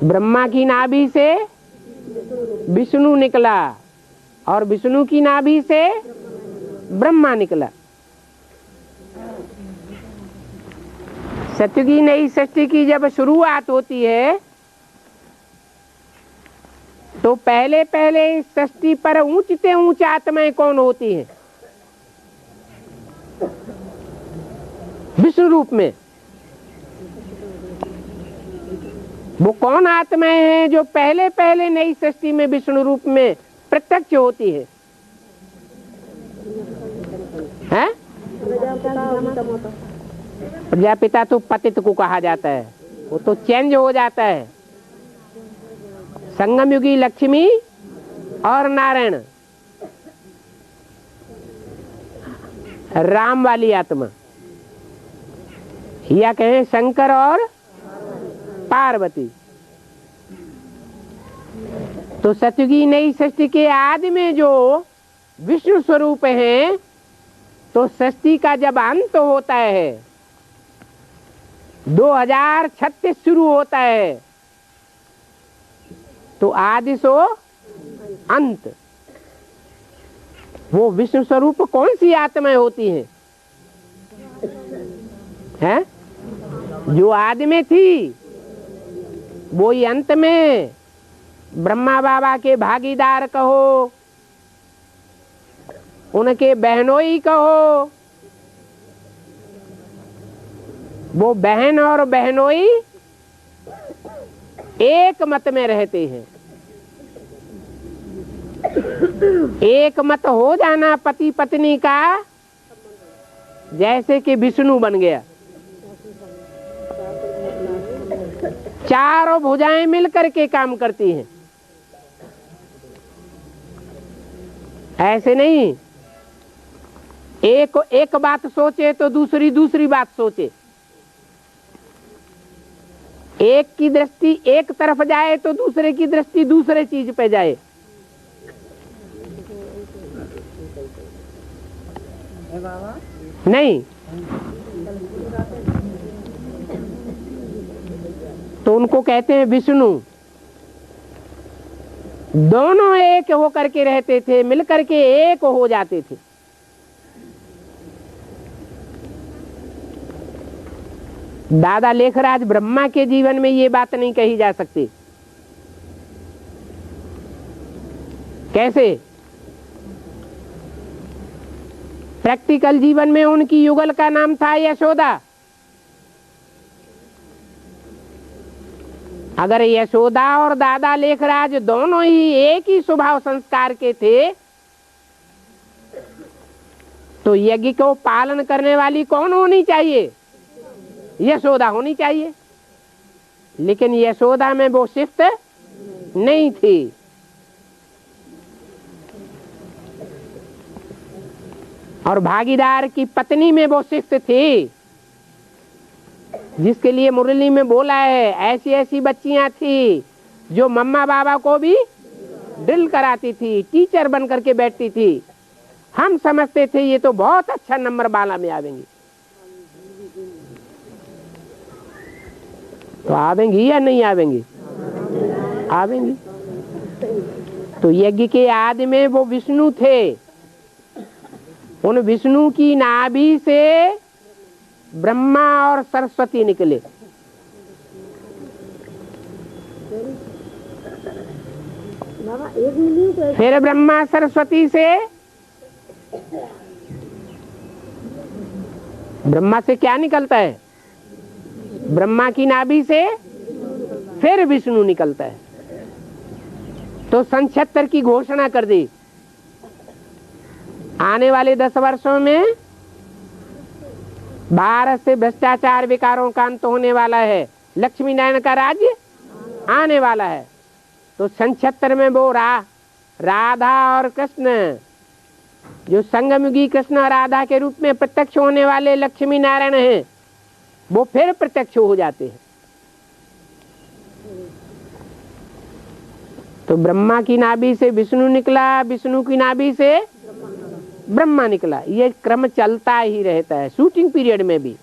ब्रह्मा की नाभि से विष्णु निकला और विष्णु की नाभि से ब्रह्मा निकला। सत्य की नई सृष्टि की जब शुरुआत होती है तो पहले पहले इस सृष्टि पर ऊंचते ऊंच आत्माएं कौन होती हैं? विष्णु रूप में। वो कौन आत्माएं हैं जो पहले पहले नई सृष्टि में विष्णु रूप में प्रत्यक्ष होती है? हैं? प्रजापिता तो पतित को कहा जाता है, वो तो चेंज हो जाता है। संगम युगी लक्ष्मी और नारायण, राम वाली आत्मा, या कहें शंकर और पार्वती। तो सतयुगी नई सृष्टि के आदि में जो विष्णु स्वरूप हैं, तो सृष्टि का जब अंत होता है 2036 शुरू होता है, तो आदि सो अंत। वो विष्णु स्वरूप कौन सी आत्माएं होती हैं? हैं? जो आदि में थी वो ही अंत में ब्रह्मा बाबा के भागीदार कहो, उनके बहनोई कहो, वो बहन और बहनोई एक मत में रहते हैं। एक मत हो जाना पति पत्नी का, जैसे कि विष्णु बन गया। चारों भुजाएं मिलकर के काम करती हैं। ऐसे नहीं एक बात सोचे तो दूसरी बात सोचे। एक की दृष्टि एक तरफ जाए तो दूसरे की दृष्टि दूसरे चीज पे जाए। नहीं तो उनको कहते हैं विष्णु। दोनों एक होकर के रहते थे, मिलकर के एक हो जाते थे। दादा लेखराज ब्रह्मा के जीवन में ये बात नहीं कही जा सकती। कैसे? प्रैक्टिकल जीवन में उनकी युगल का नाम था यशोदा। अगर यशोदा और दादा लेखराज दोनों ही एक ही स्वभाव संस्कार के थे, तो यज्ञ को पालन करने वाली कौन होनी चाहिए? यशोदा होनी चाहिए। लेकिन यशोदा में वो शिफ्ट नहीं थी। और भागीदार की पत्नी में वो शिफ्ट थी, जिसके लिए मुरली में बोला है ऐसी ऐसी बच्चियां थी जो मम्मा बाबा को भी ड्रिल कराती थी, टीचर बन करके बैठती थी। हम समझते थे ये तो बहुत अच्छा नंबर बाला में आवेंगी। तो आवेंगी या नहीं आवेंगी? आवेंगी। तो यज्ञ के आदि में वो विष्णु थे। उन विष्णु की नाभि से ब्रह्मा और सरस्वती निकले। फिर ब्रह्मा सरस्वती से, ब्रह्मा से क्या निकलता है? ब्रह्मा की नाभि से फिर विष्णु निकलता है। तो सन 76 की घोषणा कर दी, आने वाले 10 वर्षों में भारत से भ्रष्टाचार विकारों का अंत होने वाला है, लक्ष्मी नारायण का राज्य आने वाला है। तो सन 76 में वो राधा और कृष्ण, जो संगमयुगी कृष्ण और राधा के रूप में प्रत्यक्ष होने वाले लक्ष्मी नारायण हैं, वो फिर प्रत्यक्ष हो जाते हैं। तो ब्रह्मा की नाभि से विष्णु निकला, विष्णु की नाभि से ब्रह्मा निकला। ये क्रम चलता ही रहता है शूटिंग पीरियड में भी।